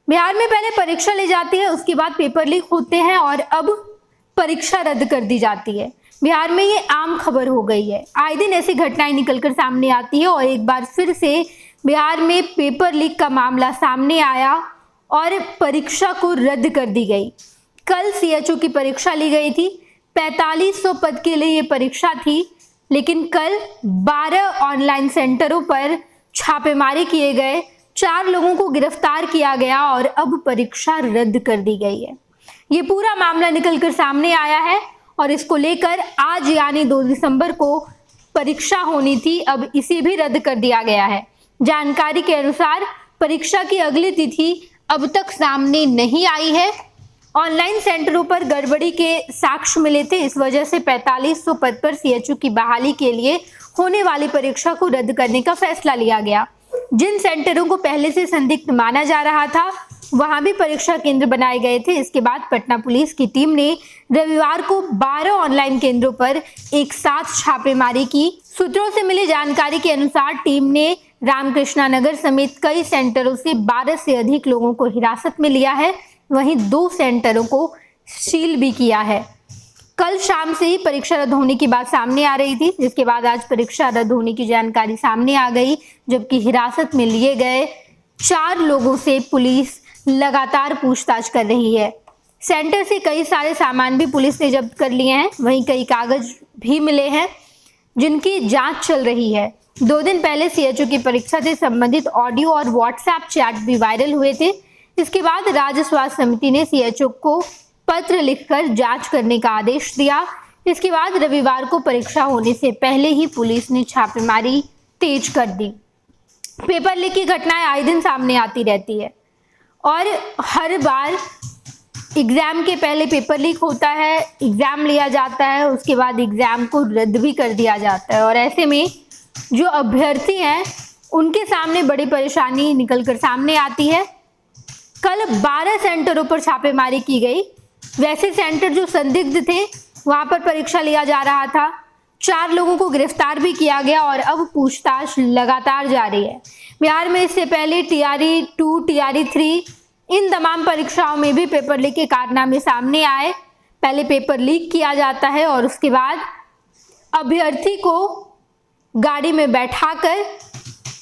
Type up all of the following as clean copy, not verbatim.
बिहार में पहले परीक्षा ली जाती है, उसके बाद पेपर लीक होते हैं और अब परीक्षा रद्द कर दी जाती है। बिहार में ये आम खबर हो गई है। आए दिन ऐसी घटनाएं निकलकर सामने आती है और एक बार फिर से बिहार में पेपर लीक का मामला सामने आया और परीक्षा को रद्द कर दी गई। कल सीएचओ की परीक्षा ली गई थी। 4500 पद के लिए ये परीक्षा थी, लेकिन कल 12 ऑनलाइन सेंटरों पर छापेमारी किए गए, 4 लोगों को गिरफ्तार किया गया और अब परीक्षा रद्द कर दी गई है। ये पूरा मामला निकलकर सामने आया है और इसको लेकर आज यानी 2 दिसंबर को परीक्षा होनी थी, अब इसे भी रद्द कर दिया गया है। जानकारी के अनुसार परीक्षा की अगली तिथि अब तक सामने नहीं आई है। ऑनलाइन सेंटरों पर गड़बड़ी के साक्ष्य मिले थे, इस वजह से 4500 पद पर सीएचओ की बहाली के लिए होने वाली परीक्षा को रद्द करने का फैसला लिया गया। जिन सेंटरों को पहले से संदिग्ध माना जा रहा था, वहां भी परीक्षा केंद्र बनाए गए थे। इसके बाद पटना पुलिस की टीम ने रविवार को 12 ऑनलाइन केंद्रों पर एक साथ छापेमारी की। सूत्रों से मिली जानकारी के अनुसार टीम ने रामकृष्णा नगर समेत कई सेंटरों से 12 से अधिक लोगों को हिरासत में लिया है। वहीं 2 सेंटरों को सील भी किया है। कल शाम से ही परीक्षा रद्द होने की बात सामने आ रही थी, जिसके बाद आज परीक्षा रद्द होने की जानकारी सामने आ गई, जबकि हिरासत में लिए गए 4 लोगों से पुलिस लगातार पूछताछ कर रही है। सेंटर से कई सारे सामान भी पुलिस ने जब्त कर लिए हैं, वहीं कई कागज भी मिले हैं जिनकी जांच चल रही है। 2 दिन पहले सीएचओ की परीक्षा से संबंधित ऑडियो और व्हाट्सएप चैट भी वायरल हुए थे। इसके बाद राज्य स्वास्थ्य समिति ने सीएचओ को पत्र लिखकर जांच करने का आदेश दिया। इसके बाद रविवार को परीक्षा होने से पहले ही पुलिस ने छापेमारी तेज कर दी। पेपर लीक की घटनाएं आए दिन सामने आती रहती है और हर बार एग्जाम के पहले पेपर लीक होता है, एग्जाम लिया जाता है, उसके बाद एग्जाम को रद्द भी कर दिया जाता है और ऐसे में जो अभ्यर्थी हैं उनके सामने बड़ी परेशानी निकलकर सामने आती है। कल 12 सेंटरों पर छापेमारी की गई। वैसे सेंटर जो संदिग्ध थे वहां पर परीक्षा लिया जा रहा था। 4 लोगों को गिरफ्तार भी किया गया और अब पूछताछ लगातार जारी है। बिहार में इससे पहले टीआरई 2, टीआरई 3 इन तमाम परीक्षाओं में भी पेपर लीक के कारनामे सामने आए। पहले पेपर लीक किया जाता है और उसके बाद अभ्यर्थी को गाड़ी में बैठाकर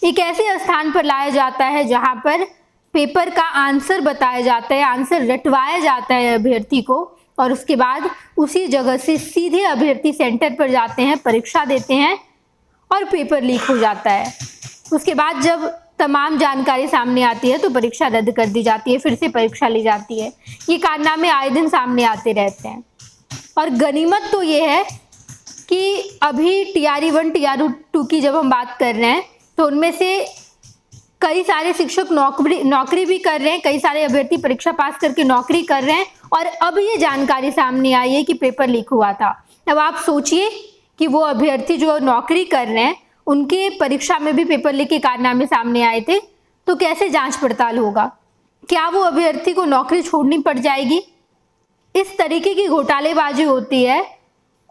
एक ऐसे स्थान पर लाया जाता है जहां पर पेपर का आंसर बताया जाता है, आंसर रटवाया जाता है अभ्यर्थी को और उसके बाद उसी जगह से सीधे अभ्यर्थी सेंटर पर जाते हैं, परीक्षा देते हैं और पेपर लीक हो जाता है। उसके बाद जब तमाम जानकारी सामने आती है तो परीक्षा रद्द कर दी जाती है, फिर से परीक्षा ली जाती है। ये कारनामे आए दिन सामने आते रहते हैं और गनीमत तो ये है कि अभी टीआरई 1, टीआरई 2 की जब हम बात कर रहे हैं तो उनमें से कई सारे शिक्षक नौकरी भी कर रहे हैं, कई सारे अभ्यर्थी परीक्षा पास करके नौकरी कर रहे हैं और अब ये जानकारी सामने आई है कि पेपर लीक हुआ था। अब आप सोचिए कि वो अभ्यर्थी जो नौकरी कर रहे हैं उनके परीक्षा में भी पेपर लीक के कारनामे सामने आए थे, तो कैसे जांच पड़ताल होगा? क्या वो अभ्यर्थी को नौकरी छोड़नी पड़ जाएगी? इस तरीके की घोटालेबाजी होती है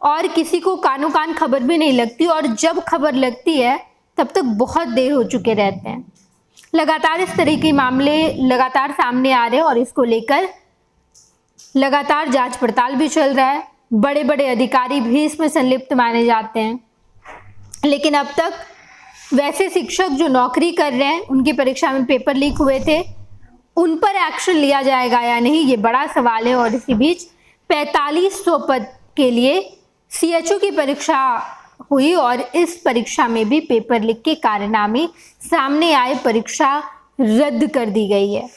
और किसी को कानो कान खबर भी नहीं लगती और जब खबर लगती है तब तक बहुत देर हो चुके रहते हैं। लगातार इस तरह के मामले लगातार सामने आ रहे हैं और इसको लेकर लगातार जांच पड़ताल भी चल रहा है। बड़े बड़े अधिकारी भी इसमें संलिप्त माने जाते हैं, लेकिन अब तक वैसे शिक्षक जो नौकरी कर रहे हैं उनकी परीक्षा में पेपर लीक हुए थे, उन पर एक्शन लिया जाएगा या नहीं, ये बड़ा सवाल है। और इसी बीच 4500 पद के लिए सीएचओ की परीक्षा हुई और इस परीक्षा में भी पेपर लीक के कारनामे सामने आए, परीक्षा रद्द कर दी गई है।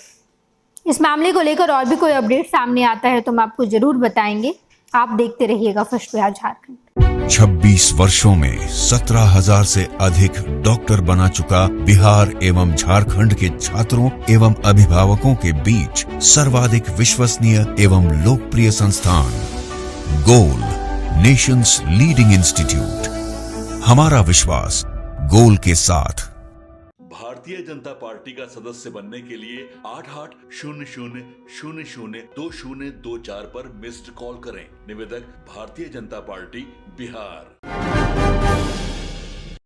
इस मामले को लेकर और भी कोई अपडेट सामने आता है तो हम आपको जरूर बताएंगे। आप देखते रहिएगा फर्स्ट बिहार झारखंड। 26 वर्षों में 17,000 से अधिक डॉक्टर बना चुका बिहार एवं झारखंड के छात्रों एवं अभिभावकों के बीच सर्वाधिक विश्वसनीय एवं लोकप्रिय संस्थान गोल, नेशंस लीडिंग इंस्टीट्यूट। हमारा विश्वास गोल के साथ। भारतीय जनता पार्टी का सदस्य बनने के लिए 8800002024 पर मिस्ड कॉल करें। निवेदक भारतीय जनता पार्टी बिहार।